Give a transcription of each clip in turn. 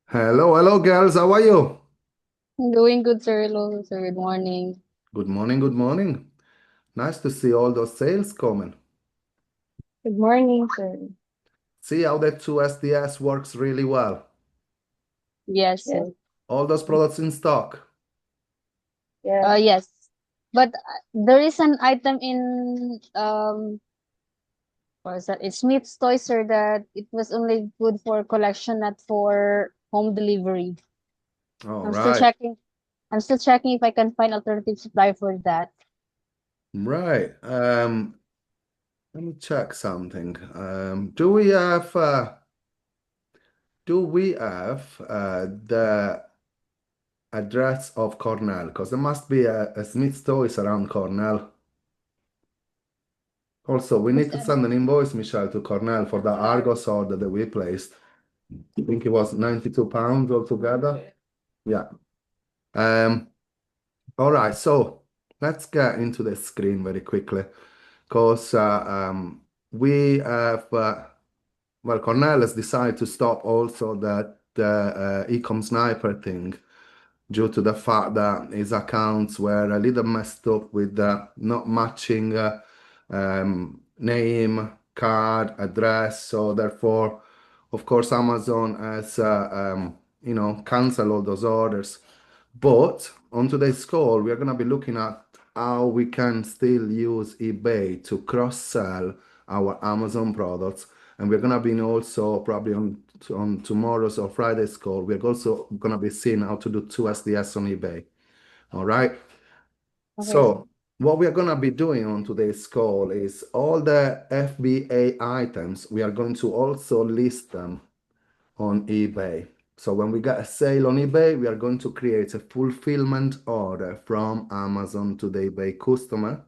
Hello, hello, girls. How are you? I'm doing good, sir. Hello, sir. Good morning. Good morning, good morning. Nice to see all those sales coming. Good morning, sir. See how that 2SDS works really well. Yes, sir. All those products in stock. Yes. But there is an item in what is that? It's Smith's Toy, sir, that it was only good for collection, not for home delivery. All I'm still right. checking. I'm still checking if I can find alternative supply for that. Right. Let me check something. Do we have the address of Cornell? Because there must be a Smith's Toys around Cornell. Also, we What's need to that? send an invoice, Michelle, to Cornell for the Argos order that we placed. I think it was £92 altogether. Yeah. Um, all right, so let's get into the screen very quickly because we have, well, Cornell has decided to stop also the Ecom Sniper thing due to the fact that his accounts were a little messed up with not matching name, card, address. So therefore, of course, Amazon has canceled all those orders. But on today's call, we are going to be looking at how we can still use eBay to cross-sell our Amazon products. And we're going to be also probably on tomorrow's or Friday's call, we're also going to be seeing how to do 2SDS on eBay. All right. Okay, sir. So what we are going to be doing on today's call is all the FBA items, we are going to also list them on eBay. So when we get a sale on eBay, we are going to create a fulfillment order from Amazon to the eBay customer.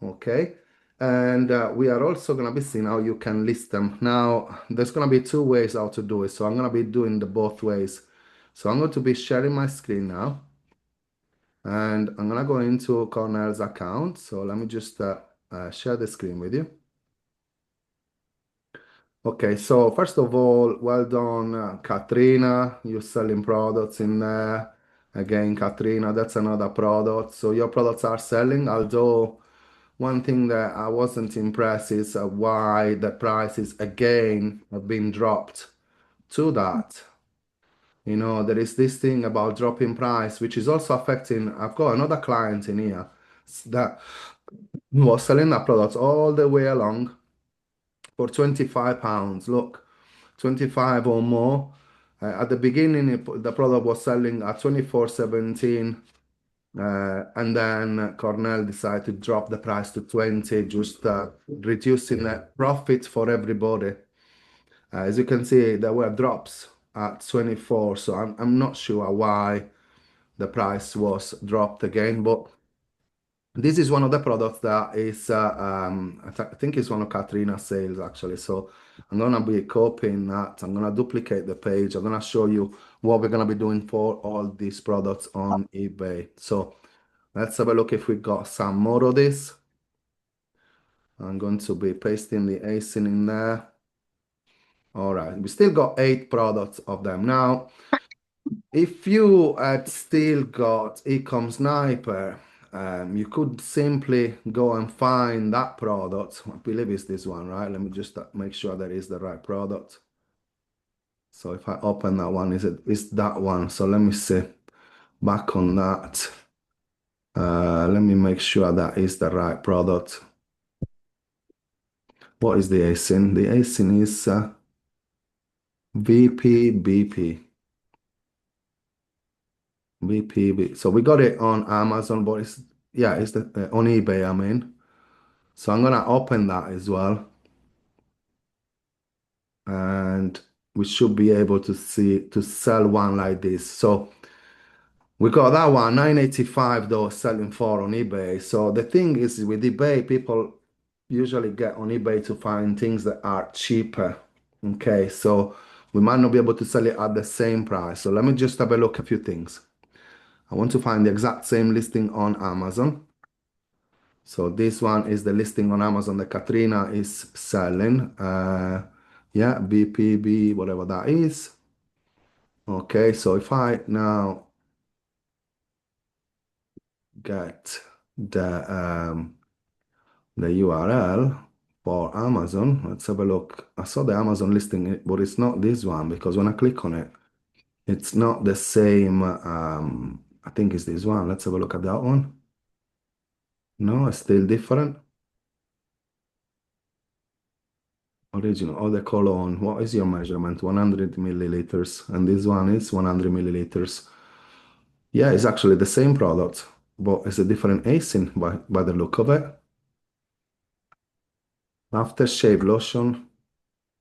Okay. And we are also going to be seeing how you can list them. Now, there's going to be two ways how to do it. So I'm going to be doing the both ways. So I'm going to be sharing my screen now. And I'm going to go into Cornell's account. So let me just share the screen with you. Okay, so first of all, well done, Katrina. You're selling products in there. Again, Katrina, that's another product. So your products are selling, although one thing that I wasn't impressed is why the prices again have been dropped to that. You know, there is this thing about dropping price, which is also affecting. I've got another client in here that was selling that product all the way along for £25. Look, 25 or more. At the beginning, the product was selling at 24.17, and then Cornell decided to drop the price to 20, just reducing the profit for everybody. As you can see, there were drops at 24, so I'm not sure why the price was dropped again, but this is one of the products that is, I think it's one of Katrina's sales actually. So I'm gonna be copying that. I'm gonna duplicate the page. I'm gonna show you what we're gonna be doing for all these products on eBay. So let's have a look if we got some more of this. I'm going to be pasting the ASIN in there. All right, we still got 8 products of them. Now, if you had still got Ecom Sniper, you could simply go and find that product. I believe it's this one, right? Let me just make sure that is the right product. So if I open that one, is that one? So let me see. Back on that. Let me make sure that is the right product. What is the ASIN? The ASIN is VPBP. VPB. So we got it on Amazon, but it's yeah, it's on eBay, I mean. So I'm gonna open that as well, and we should be able to see to sell one like this. So we got that one, 985 though, selling for on eBay. So the thing is with eBay, people usually get on eBay to find things that are cheaper. Okay, so we might not be able to sell it at the same price. So let me just have a look at a few things. I want to find the exact same listing on Amazon. So this one is the listing on Amazon that Katrina is selling. Yeah, BPB, whatever that is. Okay, so if I now get the URL for Amazon, let's have a look. I saw the Amazon listing, but it's not this one because when I click on it, it's not the same. I think it's this one. Let's have a look at that one. No, it's still different. Original, or the colon. What is your measurement? 100 milliliters. And this one is 100 milliliters. Yeah, it's actually the same product, but it's a different ASIN by the look of it. Aftershave lotion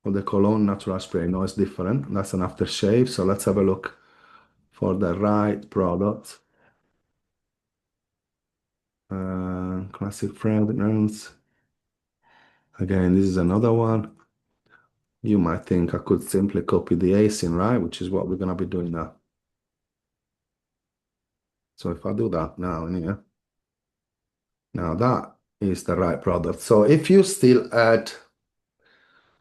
or the cologne natural spray. No, it's different. That's an aftershave. So let's have a look for the right product. Classic fragrance. Again, this is another one. You might think I could simply copy the ASIN, right? Which is what we're going to be doing now. So if I do that now in here, now that is the right product. So if you still add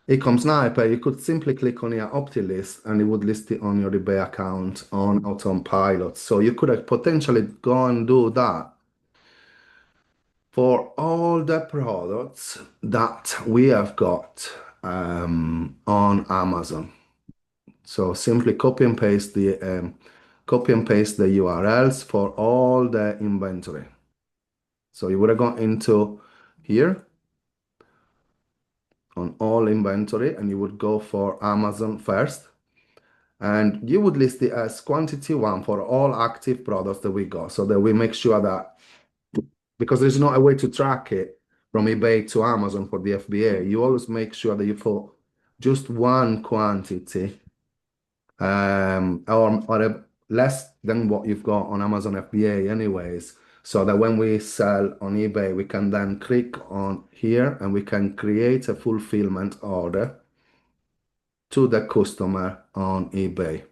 Ecom Sniper, you could simply click on your Optilist and it would list it on your eBay account on autopilot. So you could have potentially go and do that for all the products that we have got on Amazon. So simply copy and paste the URLs for all the inventory. So you would have gone into here on all inventory and you would go for Amazon first and you would list it as quantity one for all active products that we got so that we make sure that because there's not a way to track it from eBay to Amazon for the FBA, you always make sure that you put just one quantity less than what you've got on Amazon FBA anyways, so that when we sell on eBay, we can then click on here and we can create a fulfillment order to the customer on eBay.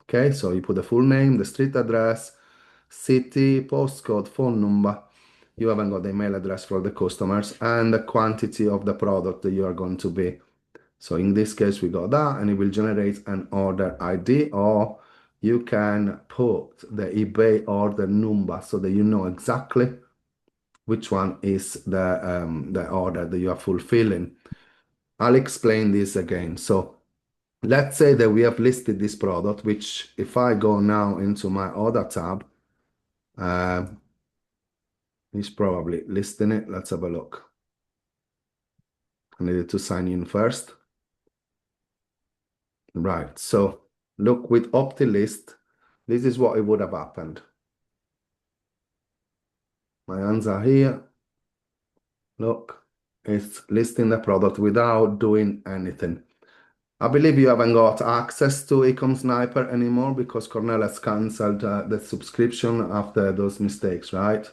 Okay, so you put the full name, the street address, city, postcode, phone number. You haven't got the email address for the customers and the quantity of the product that you are going to be. So in this case, we got that and it will generate an order ID or you can put the eBay order number so that you know exactly which one is the order that you are fulfilling. I'll explain this again. So let's say that we have listed this product, which if I go now into my order tab, uh, it's probably listing it. Let's have a look. I needed to sign in first. Right, so look with Optilist, this is what it would have happened. My hands are here. Look, it's listing the product without doing anything. I believe you haven't got access to Ecom Sniper anymore because Cornell has cancelled the subscription after those mistakes, right?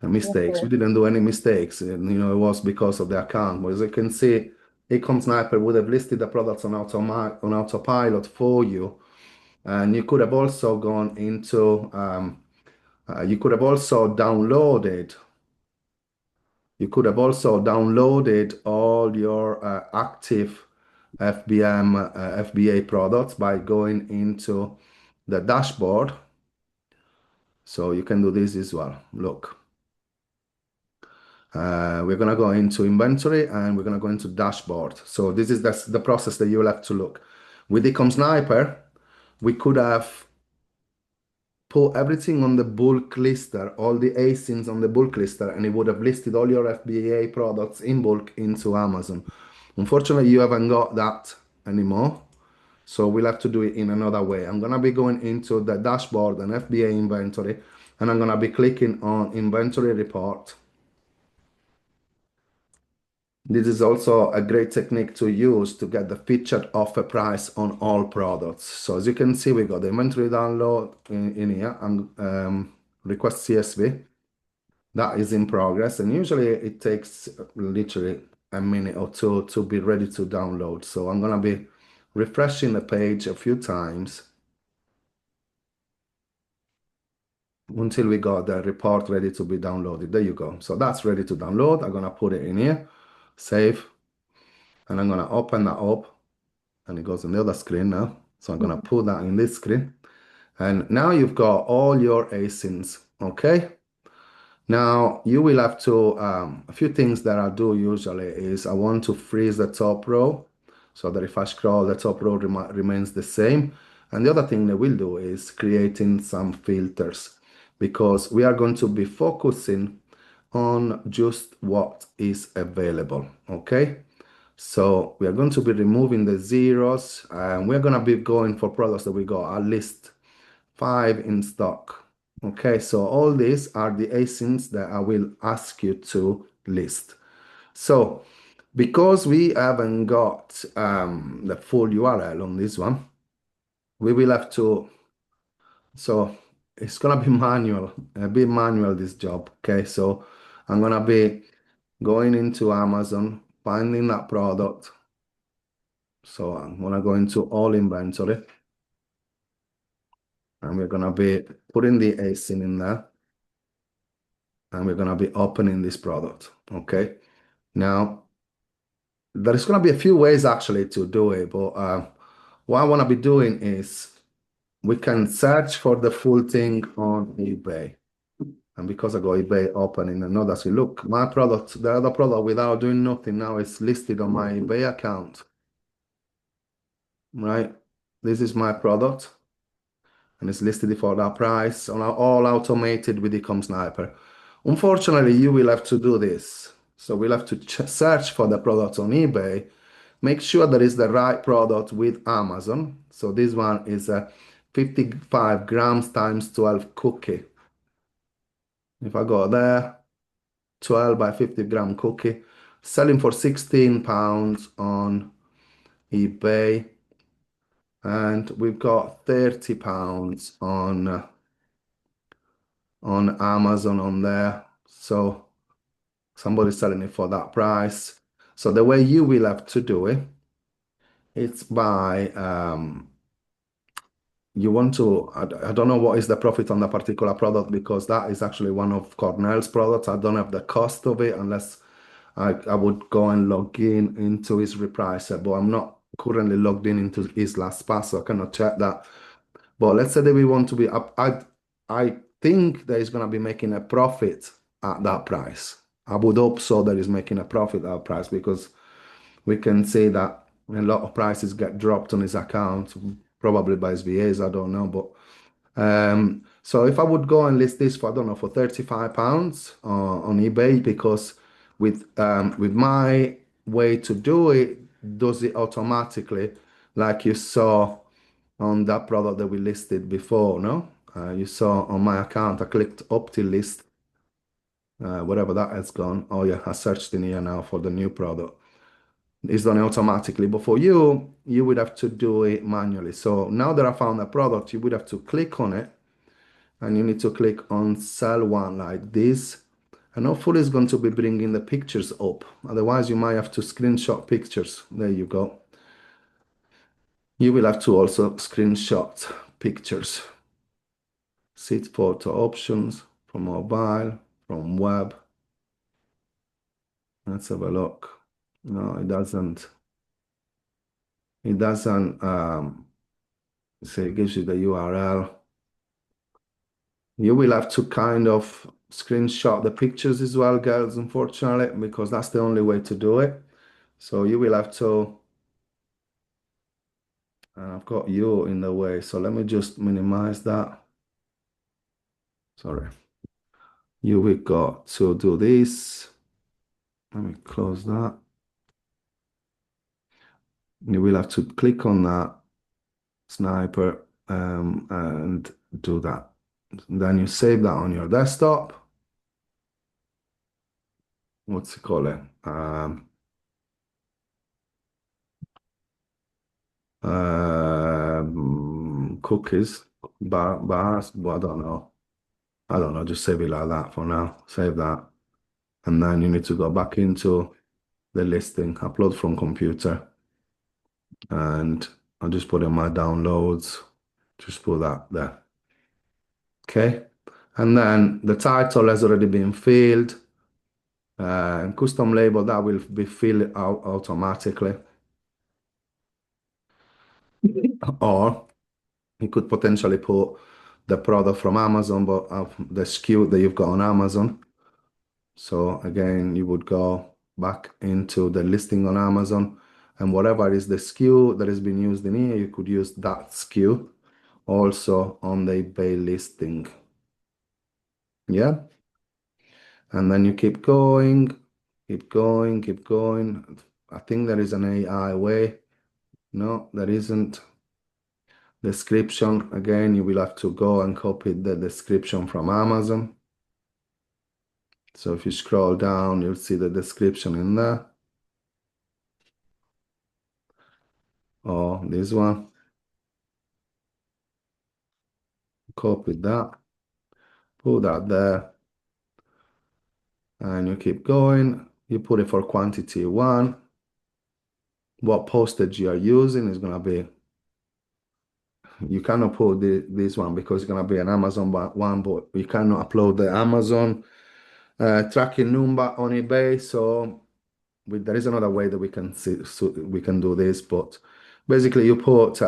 Yes, Mistakes. We sir. didn't do any mistakes. And, it was because of the account. But as you can see, Ecom Sniper would have listed the products on autopilot for you. And you could have also gone into, you could have also downloaded all your active FBA products by going into the dashboard. So you can do this as well. Look, we're going to go into inventory and we're going to go into dashboard. So this is the process that you will have to look. With Ecom Sniper, we could have put everything on the bulk lister, all the ASINs on the bulk lister, and it would have listed all your FBA products in bulk into Amazon. Unfortunately, you haven't got that anymore. So we'll have to do it in another way. I'm going to be going into the dashboard and FBA inventory, and I'm going to be clicking on inventory report. This is also a great technique to use to get the featured offer price on all products. So as you can see, we got the inventory download in here and request CSV. That is in progress. And usually it takes literally a minute or two to be ready to download. So I'm going to be refreshing the page a few times until we got the report ready to be downloaded. There you go. So that's ready to download. I'm going to put it in here, save, and I'm going to open that up. And it goes on the other screen now. So I'm gonna Mhm. put that in this screen. And now you've got all your asins, okay? Now you will have to, a few things that I do usually is I want to freeze the top row so that if I scroll, the top row remains the same. And the other thing that we'll do is creating some filters because we are going to be focusing on just what is available, okay? So we are going to be removing the zeros and we're going to be going for products that we got at least 5 in stock. Okay, so all these are the ASINs that I will ask you to list. So because we haven't got the full URL on this one, we will have to, so it's gonna be manual, a bit manual this job. Okay, so I'm gonna be going into Amazon, finding that product. So I'm gonna go into all inventory and we're gonna be putting the ASIN in there. And we're going to be opening this product. Okay. Now, there's going to be a few ways actually to do it, but what I want to be doing is we can search for the full thing on eBay. And because I got eBay open in another, see, look, my product, the other product without doing nothing now is listed on my eBay account, right? This is my product and it's listed for that price on all automated with the Com Sniper. Unfortunately, you will have to do this. So we'll have to search for the product on eBay, make sure that it's the right product with Amazon. So this one is a 55 grams times 12 cookie. If I go there, 12 by 50 gram cookie, selling for £16 on eBay. And we've got £30 on Amazon on there. So somebody's selling it for that price. So the way you will have to do it, it's by you want to, I don't know what is the profit on the particular product because that is actually one of Cornell's products. I don't have the cost of it unless I would go and log in into his repricer, but I'm not currently logged in into his last pass, so I cannot check that. But let's say that we want to be up. I think that he's going to be making a profit at that price. I would hope so that he's making a profit at that price because we can say that a lot of prices get dropped on his account, probably by his VAs, I don't know. But so if I would go and list this for, I don't know, for £35 on eBay, because with my way to do it, does it automatically, like you saw on that product that we listed before, no? You saw on my account, I clicked up to list, whatever that has gone. Oh yeah, I searched in here now for the new product. It's done automatically, but for you, you would have to do it manually. So now that I found a product, you would have to click on it and you need to click on sell one like this. And hopefully it's going to be bringing the pictures up. Otherwise, you might have to screenshot pictures. There you go. You will have to also screenshot pictures. Seat photo options from mobile, from web. Let's have a look. No, it doesn't. It doesn't say it gives you the URL. You will have to kind of screenshot the pictures as well, girls, unfortunately, because that's the only way to do it. So you will have to, and I've got you in the way. So let me just minimize that. Sorry. You will got to do this. Let me close that. You will have to click on that sniper and do that. Then you save that on your desktop. What's it called? Cookies, bars, but I don't know. I don't know, just save it like that for now. Save that. And then you need to go back into the listing, upload from computer. And I'll just put in my downloads. Just put that there. Okay. And then the title has already been filled. Custom label, that will be filled out automatically. Or you could potentially put the product from Amazon, but the SKU that you've got on Amazon. So again, you would go back into the listing on Amazon, and whatever is the SKU that has been used in here, you could use that SKU also on the eBay listing. Yeah. And then you keep going, keep going, keep going. I think there is an AI way. No, there isn't. Description, again, you will have to go and copy the description from Amazon. So if you scroll down, you'll see the description in there. Or this one. Copy that, put that there, and you keep going. You put it for quantity one. What postage you are using is going to be, you cannot put this one because it's going to be an Amazon one, but you cannot upload the Amazon tracking number on eBay. So there is another way that we can see, so we can do this, but basically you put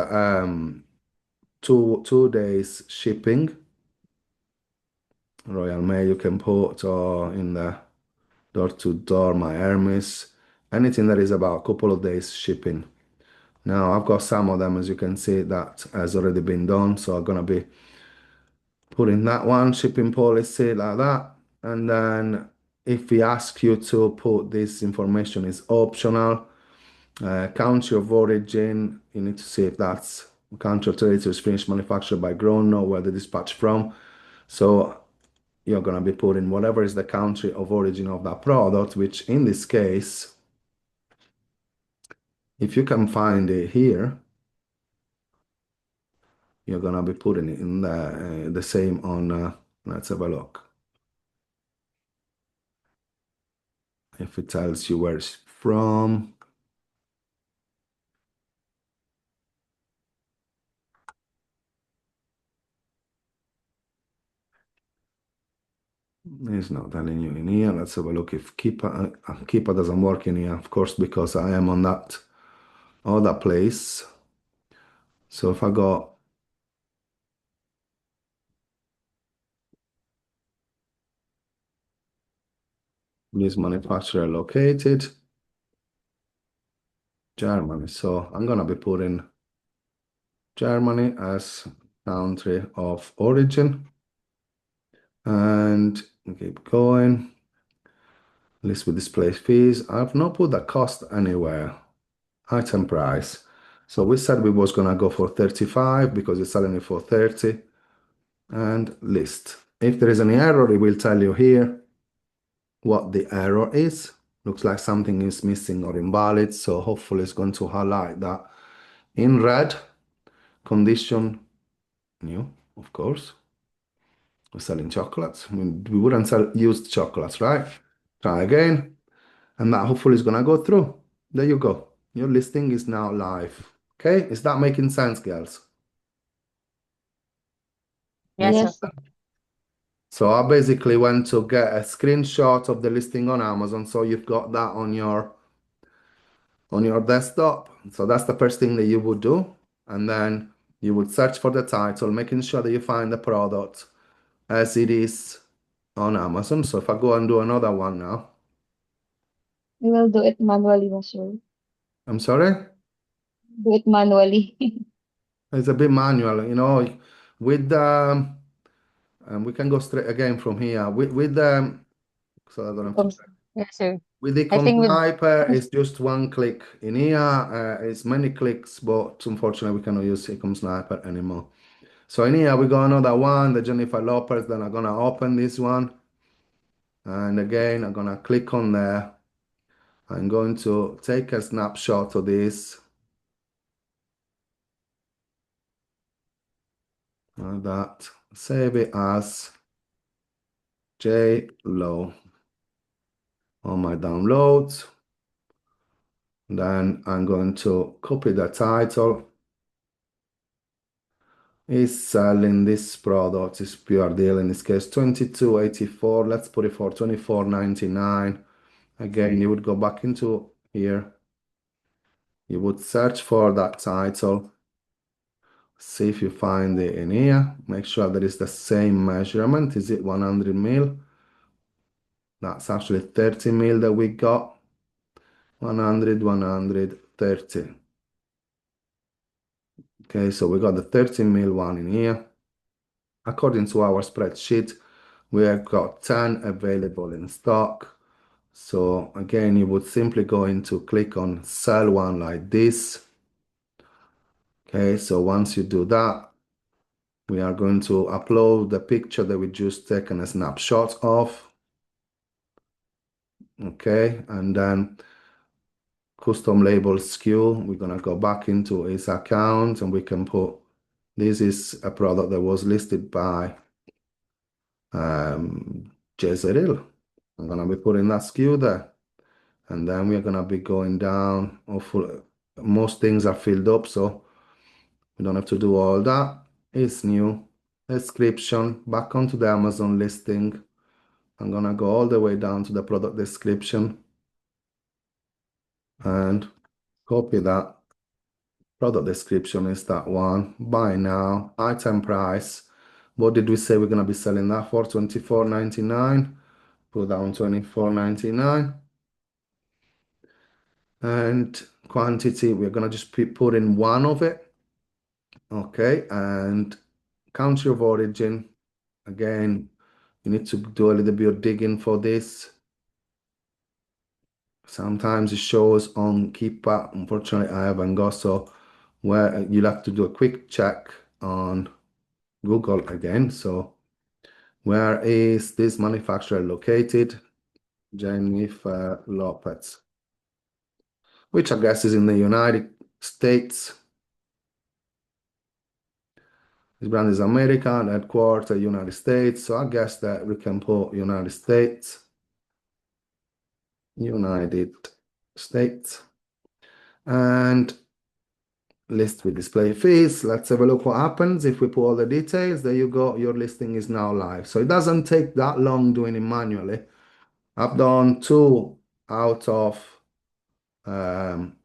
2 days shipping. Royal Mail you can put, or in the door to door, my Hermes, anything that is about a couple of days shipping. Now I've got some of them, as you can see, that has already been done, so I'm gonna be putting that one, shipping policy like that. And then if we ask you to put this information, is optional. Country of origin, you need to see if that's country of territory is finished manufactured by Grono, where they dispatch from. So you're going to be putting whatever is the country of origin of that product, which in this case, if you can find it here, you're going to be putting it in the same on, let's have a look. If it tells you where it's from. It's not telling you in here. Let's have a look if Keepa doesn't work in here, of course, because I am on that other place. So if I go this manufacturer located, Germany. So I'm gonna be putting Germany as country of origin and keep going. List with display fees. I've not put the cost anywhere. Item price. So we said we was gonna go for 35 because it's selling it for 30. And list. If there is any error, it will tell you here what the error is. Looks like something is missing or invalid. So hopefully it's going to highlight that in red. Condition new, of course. We're selling chocolates. We wouldn't sell used chocolates, right? Try again. And that hopefully is gonna go through. There you go. Your listing is now live. Okay, is that making sense, girls? Yes, Yes. sir. So I basically went to get a screenshot of the listing on Amazon, so you've got that on your desktop. So that's the first thing that you would do. And then you would search for the title, making sure that you find the product as it is on Amazon. So if I go and do another one now, We will do it manually, sir. I'm sorry, Do it manually. it's a bit manual, with the, and we can go straight again from here with the, so I don't have to Comes- check. Yes, sir. With the I think with Sniper, it's just one click in here. It's many clicks, but unfortunately, we cannot use Ecom Sniper anymore. So in here, we got another one, the Jennifer Lopez. Then I'm gonna open this one, and again, I'm gonna click on there. I'm going to take a snapshot of this, like that. Save it as J-Lo on my downloads. Then I'm going to copy the title. Is selling this product, is pure deal in this case, 22.84. Let's put it for 24.99. Again, you would go back into here. You would search for that title. See if you find it in here. Make sure that it's the same measurement. Is it 100 mil? That's actually 30 mil that we got. 100, 130. Okay, so we got the 30 mil one in here. According to our spreadsheet, we have got 10 available in stock. So again, you would simply go into click on sell one like this. Okay, so once you do that, we are going to upload the picture that we just taken a snapshot of. Okay, and then custom label SKU, we're gonna go back into his account and we can put, this is a product that was listed by Jeseryl. I'm gonna be putting that SKU there. And then we're gonna be going down. Hopefully, most things are filled up, so we don't have to do all that. It's new. Description, back onto the Amazon listing. I'm gonna go all the way down to the product description and copy that. Product description is that one. Buy now, item price. What did we say we're gonna be selling that for? $24.99. Put down $24.99. And quantity, we're gonna just put in one of it. Okay, and country of origin. Again, you need to do a little bit of digging for this. Sometimes it shows on Keeper. Unfortunately, I haven't got, so where you'll have to do a quick check on Google again. So where is this manufacturer located? Jennifer Lopez, which I guess is in the United States. This brand is American, headquartered United States. So I guess that we can put United States. United States. And list with display fees. Let's have a look what happens if we put all the details. There you go. Your listing is now live. So it doesn't take that long doing it manually. I've done um,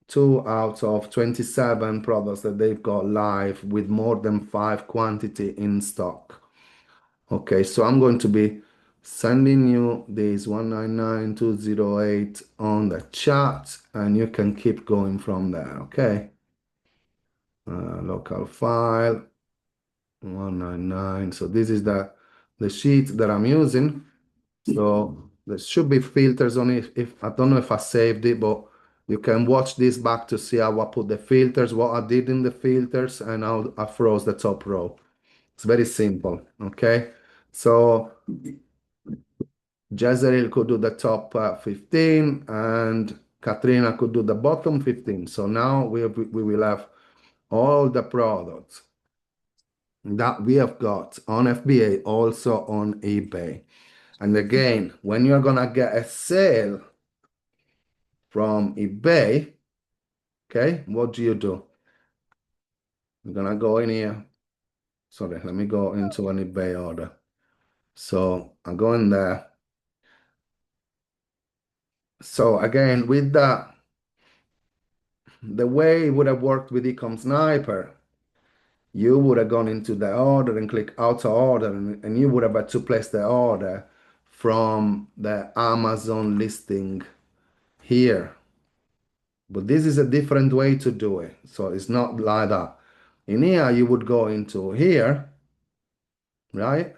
2 out of 27 products that they've got live with more than 5 quantity in stock. Okay, so I'm going to be sending you this 199,208 on the chat and you can keep going from there, okay? Local file 199. So this is the sheet that I'm using. So there should be filters on it. If I don't know if I saved it, but you can watch this back to see how I put the filters, what I did in the filters, and how I froze the top row. It's very simple, okay? So Jeseryl could do the top 15 and Katrina could do the bottom 15. So now we will have all the products that we have got on FBA also on eBay. And again, when you're gonna get a sale from eBay, okay, what do? You're gonna go in here. Sorry, let me go into an eBay order. So I'm going there. So again, with that, the way it would have worked with Ecom Sniper, you would have gone into the order and click auto order, and you would have had to place the order from the Amazon listing here. But this is a different way to do it. So it's not like that. In here, you would go into here, right?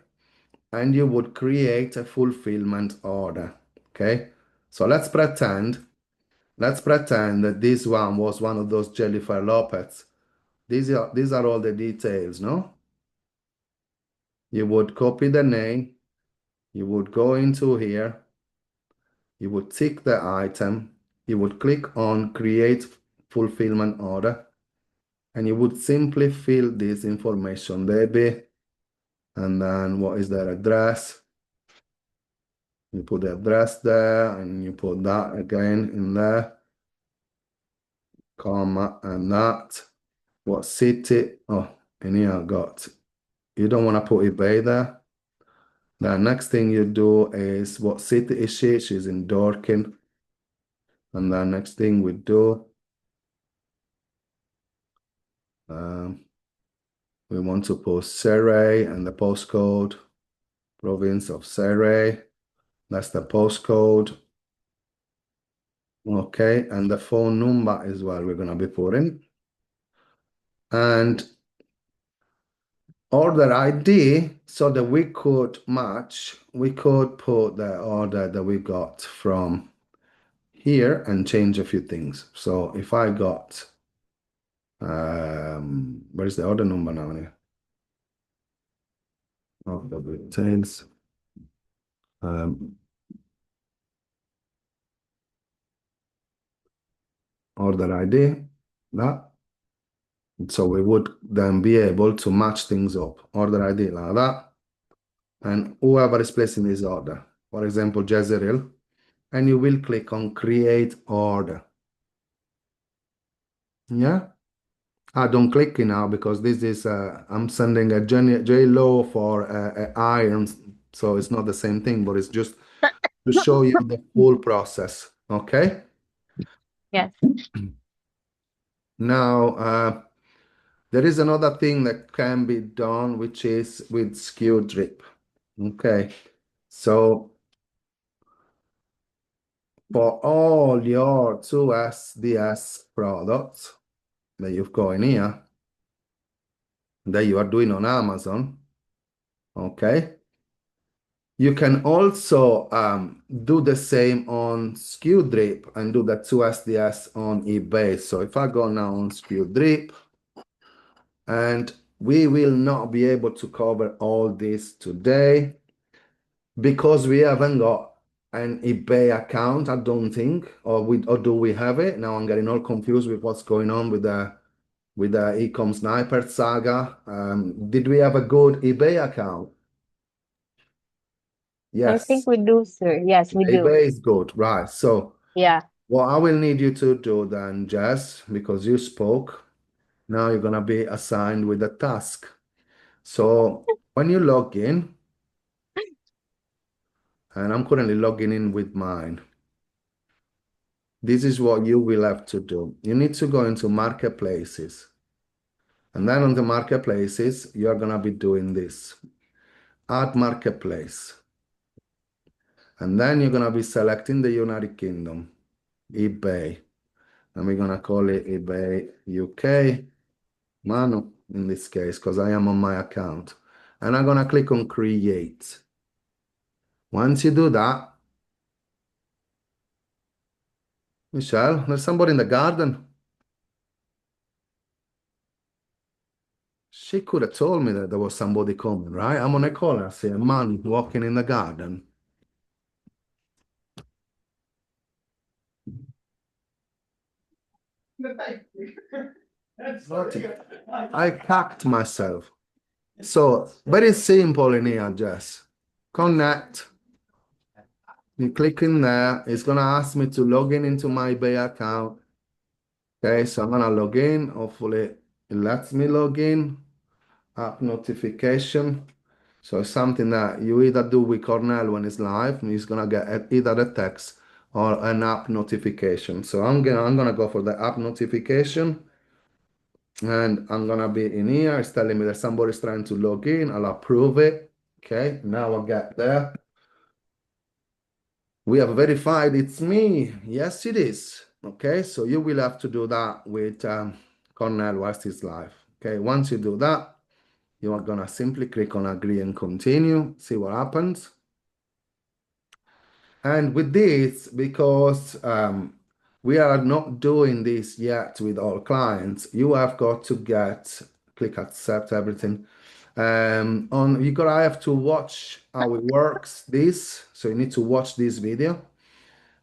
And you would create a fulfillment order. Okay. So let's pretend that this one was one of those Jennifer Lopez. These are all the details, no? You would copy the name, you would go into here, you would tick the item, you would click on create fulfillment order, and you would simply fill this information, baby. And then what is their address? You put the address there and you put that again in there, comma, and that. What city? Oh, in here I got, you don't want to put eBay there. The next thing you do is what city is she? She's in Dorking. And the next thing we do, We want to put Surrey and the postcode, province of Surrey. That's the postcode. Okay, and the phone number as well we're gonna be putting. And order ID so that we could match, we could put the order that we got from here and change a few things. So if I got, where's the order number now? Of the details. Order ID, that. So we would then be able to match things up. Order ID like that. And whoever is placing this order, for example, Jeseryl, and you will click on create order. Yeah. I don't click it now because this is I'm sending a J-Lo for irons, so it's not the same thing, but it's just to show you the full process. Okay. Yes. Now there is another thing that can be done, which is with SKU Drip. Okay. So for all your 2SDS products that you've got in here, that you are doing on Amazon, okay, you can also do the same on SKU Drip and do the 2SDS on eBay. So if I go now on SKU Drip, and we will not be able to cover all this today because we haven't got an eBay account, I don't think, or do we have it? Now I'm getting all confused with what's going on with the Ecom Sniper saga. Did we have a good eBay account? I think Yes, we do, sir. Yes, we do. eBay is good, right? So Yeah. what I will need you to do then, Jess, because you spoke, now you're gonna be assigned with a task. So when you log in, and I'm currently logging in with mine, this is what you will have to do. You need to go into marketplaces. And then on the marketplaces, you're gonna be doing this. Add marketplace. And then you're gonna be selecting the United Kingdom, eBay. And we're gonna call it eBay UK. Manu, in this case, because I am on my account. And I'm gonna click on create. Once you do that, Michelle, there's somebody in the garden. She could have told me that there was somebody coming, right? I'm on a call and I see a man walking in the garden. Naughty. I cacked myself. So very simple in here, Jess. Connect. You click in there. It's gonna ask me to log in into my eBay account. Okay, so I'm gonna log in. Hopefully it lets me log in. App notification. So it's something that you either do with Cornell when it's live, and he's gonna get either a text or an app notification. So I'm gonna go for the app notification, and I'm gonna be in here. It's telling me that somebody's trying to log in. I'll approve it. Okay, now I'll get there. We have verified it's me. Yes, it is. Okay, so you will have to do that with Cornell whilst it's live. Okay, once you do that, you are gonna simply click on agree and continue, see what happens. And with this, because we are not doing this yet with all clients, you have got to click accept everything. I have to watch how it works this. So you need to watch this video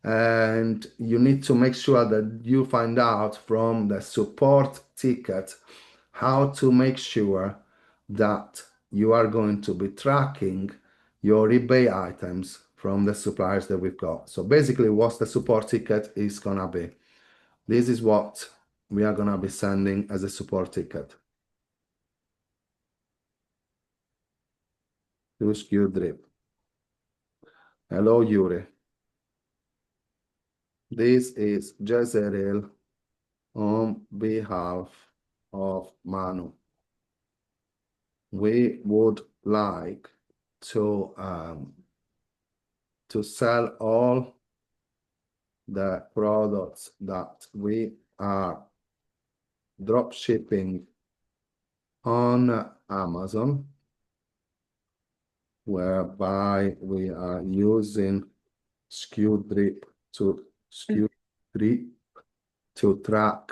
and you need to make sure that you find out from the support ticket how to make sure that you are going to be tracking your eBay items from the suppliers that we've got. So basically what the support ticket is gonna be. This is what we are gonna be sending as a support ticket. To SKU Drip. Hello, Yuri. This is Jeseryl on behalf of Manu. we would like to sell all the products that we are drop shipping on Amazon, whereby we are using SKU Drip SKU Drip to track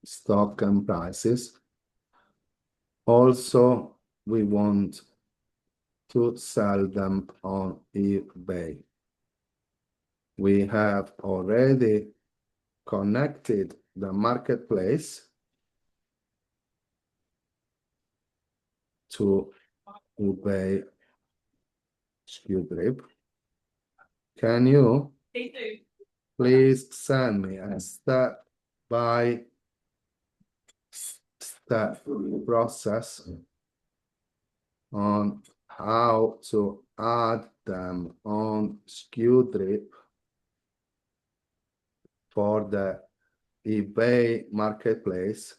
stock and prices. Also, we want to sell them on eBay. We have already connected the marketplace to eBay SKU Drip. Can you please send me a step by step process on how to add them on SKU Drip for the eBay marketplace?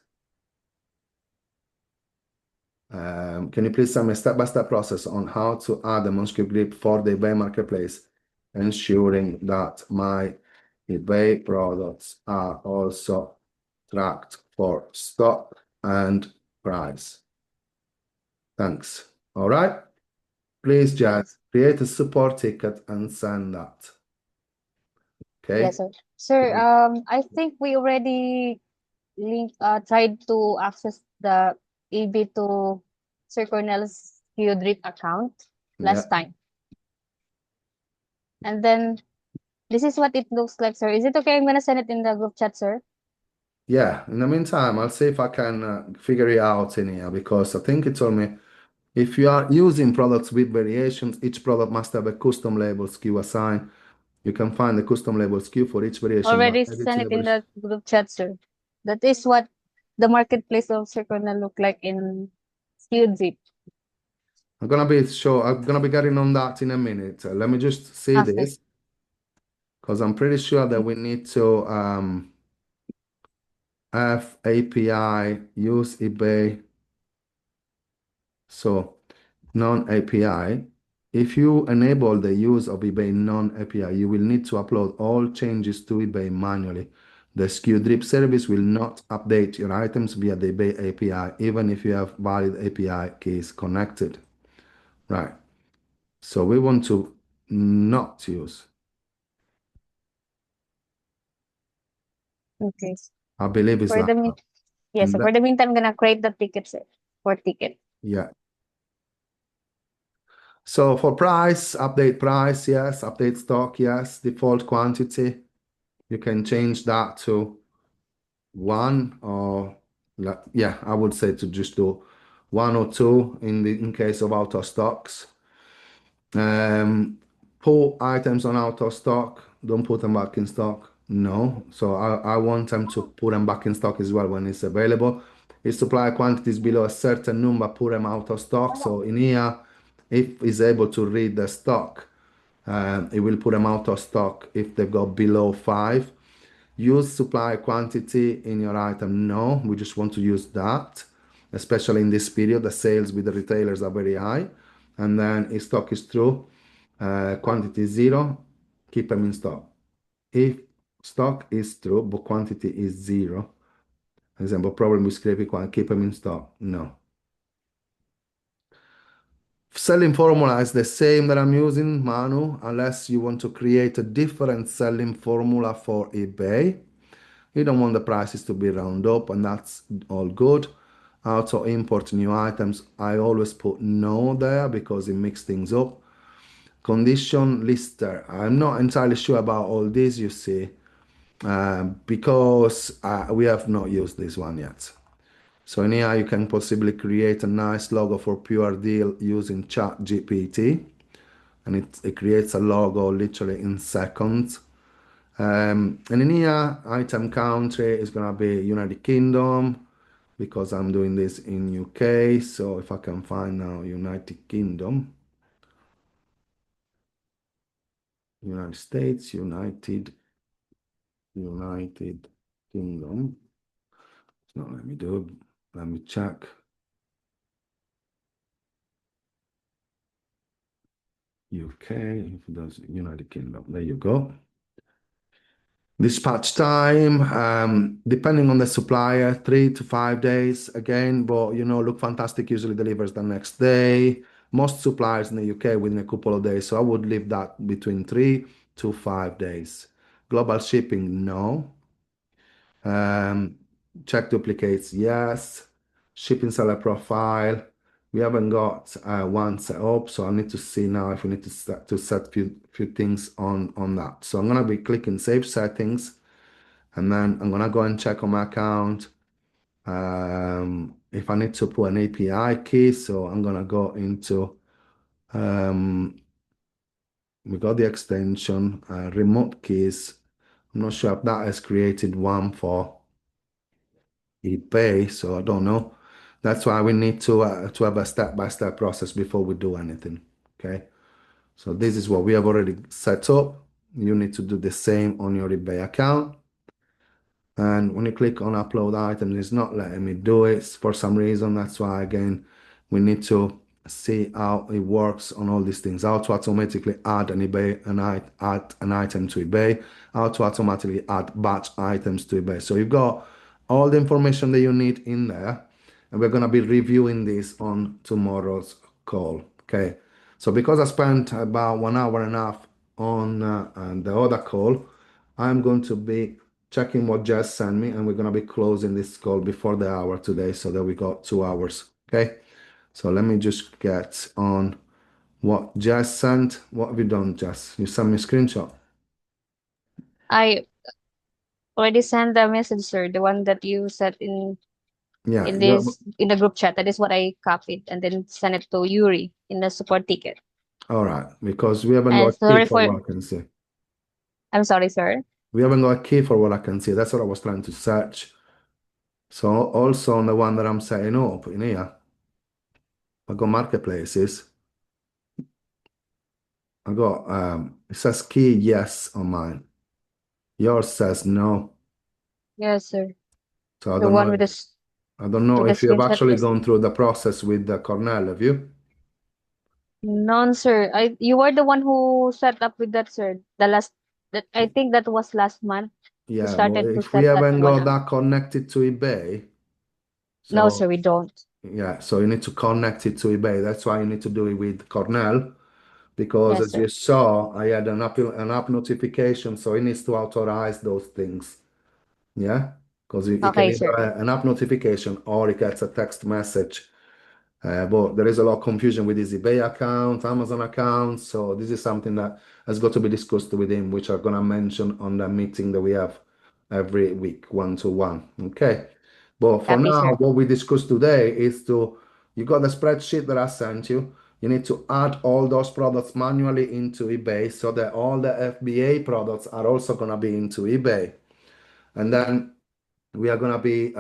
Can you please send me a step-by-step process on how to add them on SKU Drip for the eBay marketplace, ensuring that my eBay products are also tracked for stock and price? Thanks. All right. Please, Jazz, create a support ticket and send that. Okay. Yes, sir. Sir, I think we already tried to access the eBay to Sir Cornell's SKU Drip account Yeah. last time. And then this is what it looks like, sir. Is it okay? I'm gonna send it in the group chat, sir. Yeah. In the meantime, I'll see if I can figure it out in here, because I think it told me if you are using products with variations, each product must have a custom label SKU assigned. You can find the custom label SKU for each variation by Already sent it editing in the group chat, sir. That is what the marketplace of Sir Cornell look like in SKU Drip. I'm gonna be getting on that in a minute. Let me just see Okay. this, because I'm pretty sure that we need to have API use eBay. So non-API. If you enable the use of eBay non-API, you will need to upload all changes to eBay manually. The SKU Drip service will not update your items via the eBay API, even if you have valid API keys connected. Right. So we want to not use. Okay. I believe it's For like the mean that. Yes, And so that, for the meantime, I'm gonna create the ticket, sir. For ticket. yeah. So for price, update price, yes. Update stock, yes. Default quantity, you can change that to one, or yeah, I would say to just do one or two in case of out of stocks. Put items on out of stock, don't put them back in stock. No. So I want them to put them back in stock as well when it's available. If supply quantity is below a certain number, put them out of stock. So in here, if it's able to read the stock, it will put them out of stock if they go below 5. Use supply quantity in your item. No, we just want to use that, especially in this period. The sales with the retailers are very high. And then if stock is true, quantity is 0, keep them in stock. If stock is true, but quantity is 0, example, problem with scraping quantity, keep them in stock. No. Selling formula is the same that I'm using, Manu, unless you want to create a different selling formula for eBay. You don't want the prices to be round up, and that's all good. Auto import new items, I always put no there because it mixes things up. Condition lister, I'm not entirely sure about all this, you see, because we have not used this one yet. So in here you can possibly create a nice logo for Pure Deal using ChatGPT, and it creates a logo literally in seconds. And in here, item country is gonna be United Kingdom, because I'm doing this in UK. So if I can find now United Kingdom, United States, United Kingdom. It's not let me do it. Let me check. UK, if it does United Kingdom. There you go. Dispatch time, depending on the supplier, 3 to 5 days again, but Look Fantastic usually delivers the next day. Most suppliers in the UK within a couple of days, so I would leave that between 3 to 5 days. Global shipping, no. Um, Check duplicates, yes. Shipping seller profile. We haven't got one set up, so I need to see now if we need to set few things on that. So I'm gonna be clicking save settings, and then I'm gonna go and check on my account. If I need to put an API key, so I'm gonna go into um, we got the extension remote keys. I'm not sure if that has created one for eBay, so I don't know. That's why we need to have a step-by-step process before we do anything. Okay, so this is what we have already set up. You need to do the same on your eBay account. And when you click on upload items, it's not letting me do it for some reason. That's why, again, we need to see how it works on all these things. How to automatically add add an item to eBay, how to automatically add batch items to eBay. So you've got all the information that you need in there. And we're going to be reviewing this on tomorrow's call. Okay. So because I spent about 1 hour and a half on the other call, I'm going to be checking what Jess sent me, and we're going to be closing this call before the hour today so that we got 2 hours. Okay. So let me just get on what Jess sent. What have you done, Jess? You sent me a screenshot. I already sent the message, sir, the one that you set Yeah, in yeah. this in the group chat. That is what I copied and then sent it to Yuri in the support ticket. All right. Because we haven't got And a key sorry for for what I can see. I'm sorry, sir. We haven't got a key for what I can see. That's what I was trying to search. So also on the one that I'm setting up in here, I got marketplaces. I got it says key yes on mine. Yours says no. Yes, sir. So I The don't one know if I don't know with the if you have screenshot actually is gone through the process with the Cornell, have you? none, sir. I You were the one who set up with that, sir. The last that I think that was last month. You Yeah, but started to if we set that haven't one got up. that connected to eBay, No, so sir, we don't. yeah, so you need to connect it to eBay. That's why you need to do it with Cornell, because Yes, as you sir. saw, I had an app notification, so it needs to authorize those things. Yeah, because you can Okay, either sir. an app notification or it gets a text message. But there is a lot of confusion with his eBay account, Amazon account. So this is something that has got to be discussed with him, which I'm gonna mention on the meeting that we have every week, 1-to-1. Okay. But for Copy, now, sir. what we discussed today is you got the spreadsheet that I sent you. You need to add all those products manually into eBay so that all the FBA products are also gonna be into eBay. And then we are gonna be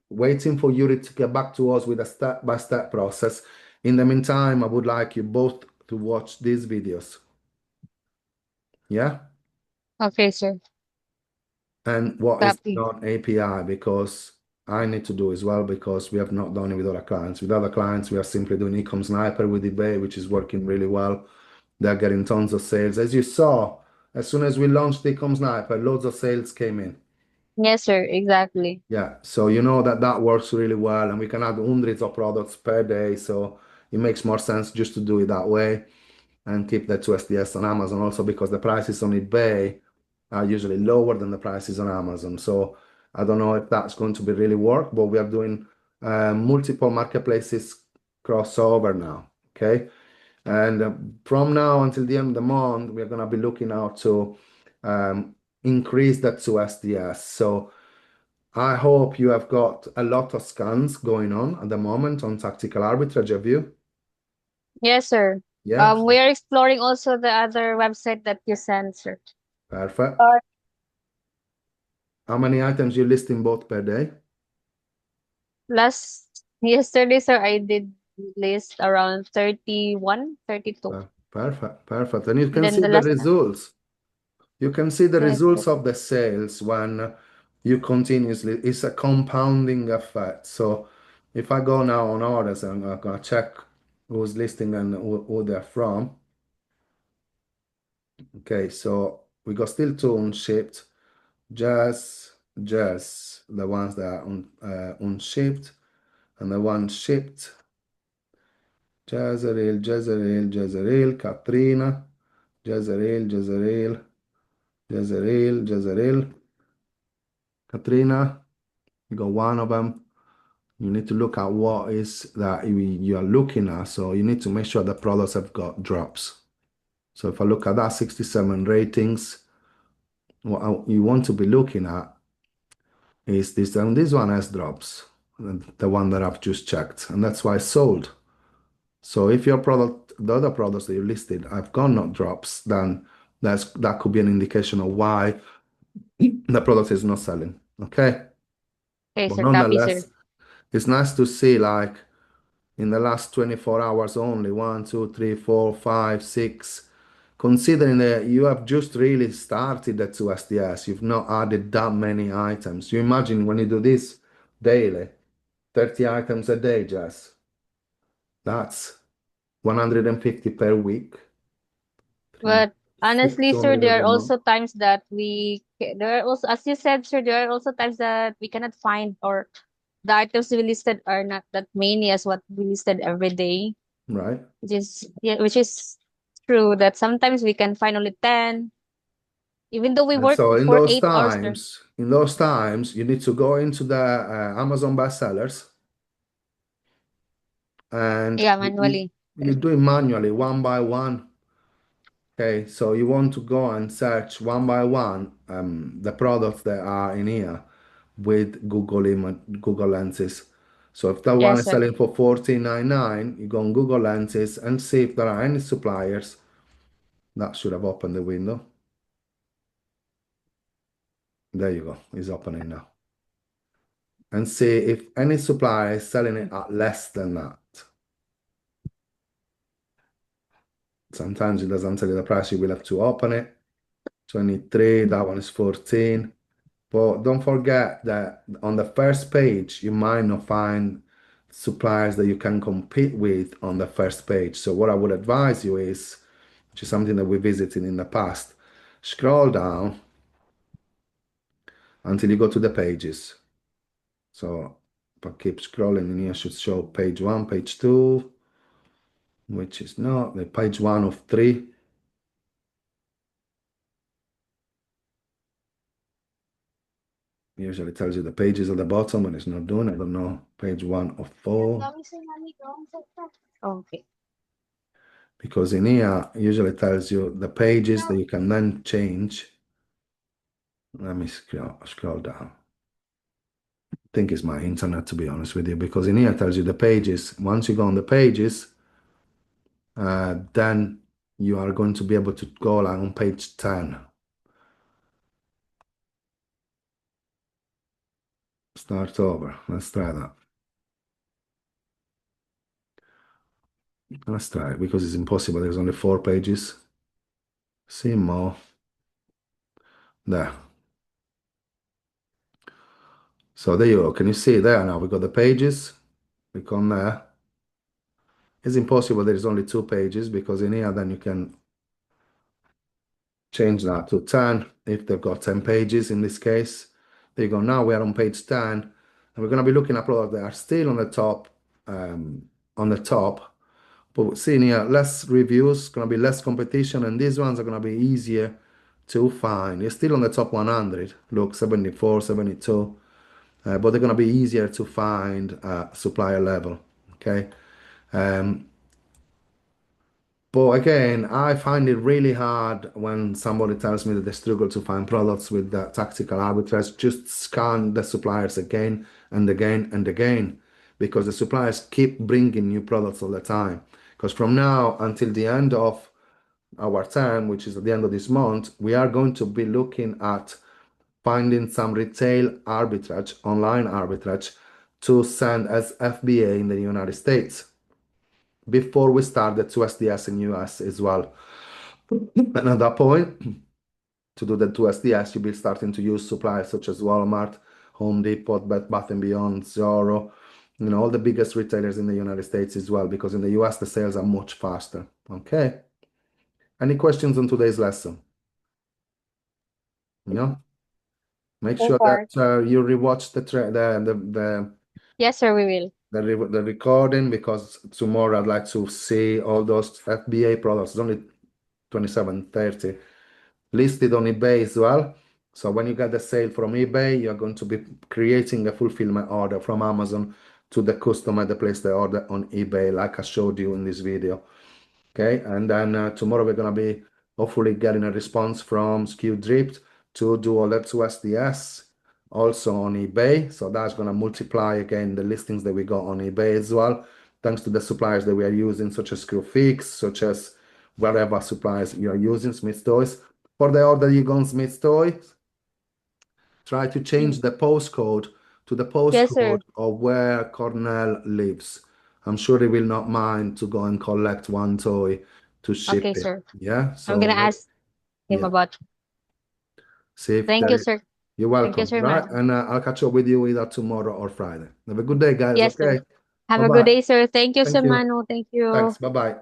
waiting for Yuri to get back to us with a step-by-step process. In the meantime, I would like you both to watch these videos. Yeah? Okay, sir. And what is Copy. non API because I need to do as well because we have not done it with other clients. With other clients, we are simply doing Ecom Sniper with eBay, which is working really well. They're getting tons of sales. As you saw, as soon as we launched Ecom Sniper, loads of sales came in. Yes, sir. Exactly. Yeah, so you know that that works really well, and we can add hundreds of products per day. So it makes more sense just to do it that way and keep that to SDS on Amazon also because the prices on eBay are usually lower than the prices on Amazon. So I don't know if that's going to be really work, but we are doing multiple marketplaces crossover now. Okay, and from now until the end of the month, we're going to be looking out to um, increase that to SDS. So I hope you have got a lot of scans going on at the moment on tactical arbitrage, have you? Yes, sir. Yeah, We are exploring also the other website that you sent, sir. perfect. Uh, How many items you listing both per day? Yesterday, sir, I did list around 31, 32. Perfect, perfect. And you And can then see the the last, results. You can see the yes, sir. results of the sales when you continuously, it's a compounding effect. So if I go now on orders, I'm gonna check who's listing and who they're from. Okay, so we got still two unshipped. Just the ones that are unshipped, and the one shipped. Jeseryl, Katrina, Jeseryl, Katrina. You got one of them. You need to look at what is that you are looking at. So you need to make sure the products have got drops. So if I look at that 67 ratings, what you want to be looking at is this, and this one has drops, the one that I've just checked, and that's why it's sold. So if your product, the other products that you listed have got no drops, then that could be an indication of why the product is not selling. Okay. Okay, But sir. Copy, sir. nonetheless, it's nice to see like in the last 24 hours only, one, two, three, four, five, six. Considering that you have just really started at 2SDS, you've not added that many items. You imagine when you do this daily, 30 items a day, Jess. That's 150 per week. Three, But six honestly, sir, only there every are month. also times that there are also, as you said, sir, there are also times that we cannot find, or the items we listed are not that many as what we listed every day. Right? Which is true that sometimes we can find only 10, even though we And work so for 8 hours, sir. in those times, you need to go into the Amazon bestsellers and Yeah, you manually. you do it manually, one by one. Okay, so you want to go and search one by one the products that are in here with Google Lenses. So if that one Yes, is sir. selling for 14.99, you go on Google Lenses and see if there are any suppliers. That should have opened the window. There you go, it's opening now. And see if any supplier is selling it at less than that. Sometimes it doesn't tell you the price, you will have to open it. 23, that one is 14. But don't forget that on the first page, you might not find suppliers that you can compete with on the first page. So what I would advise you is, which is something that we visited in the past, scroll down until you go to the pages. So if I keep scrolling in here, should show page one, page two, which is not the page one of three. Usually tells you the pages at the bottom, but it's not doing. I don't know. Page one of four. Okay. Because in here usually tells you the pages that you can then change. Let me scroll down. I think it's my internet to be honest with you, because in here it tells you the pages. Once you go on the pages, then you are going to be able to go like on page 10. Start over. Let's try that. Let's try it because it's impossible. There's only 4 pages. See more. There. So there you go. Can you see there now? We got the pages. Click on there. It's impossible. There is only 2 pages because in here then you can change that to 10 if they've got 10 pages in this case. There you go. Now we're on page 10 and we're going to be looking at products that are still on the top. On the top, but seeing here less reviews, going to be less competition, and these ones are going to be easier to find. It's still on the top 100. Look, 74, 72. But they're going to be easier to find supplier level. Okay. Um, but again, I find it really hard when somebody tells me that they struggle to find products with the tactical arbitrage. Just scan the suppliers again and again and again because the suppliers keep bringing new products all the time. Because from now until the end of our term, which is at the end of this month, we are going to be looking at finding some retail arbitrage, online arbitrage, to send as FBA in the United States before we start the 2SDS in US as well. And at that point, to do the 2SDS, you'll be starting to use suppliers such as Walmart, Home Depot, Bed Bath& Beyond, Zoro, all the biggest retailers in the United States as well, because in the US, the sales are much faster. Okay. Any questions on today's lesson? No? Make So sure that far. you rewatch Yes, sir, we will. the recording because tomorrow I'd like to see all those FBA products. It's only 27.30 listed on eBay as well. So when you get the sale from eBay, you're going to be creating a fulfillment order from Amazon to the customer that placed the order on eBay, like I showed you in this video. Okay, and then tomorrow we're gonna be hopefully getting a response from SKU Drip to do all that to SDS, also on eBay. So that's gonna multiply again the listings that we got on eBay as well, thanks to the suppliers that we are using, such as Screwfix, such as whatever suppliers you are using, Smith Toys. For the order you go on Smith Toys, try to change Mm. the postcode to the Yes, postcode sir. of where Cornell lives. I'm sure he will not mind to go and collect one toy to Okay, ship it. sir. Yeah. I'm gonna ask him Yeah. about. See if Thank you, sir. you're Thank you, welcome. sir, Right. man. And I'll catch up with you either tomorrow or Friday. Have a good day, guys. Yes, sir. Okay. Have Bye a good bye. day, sir. Thank you, Thank sir, you. Manu. Thank you. Thanks. Bye bye.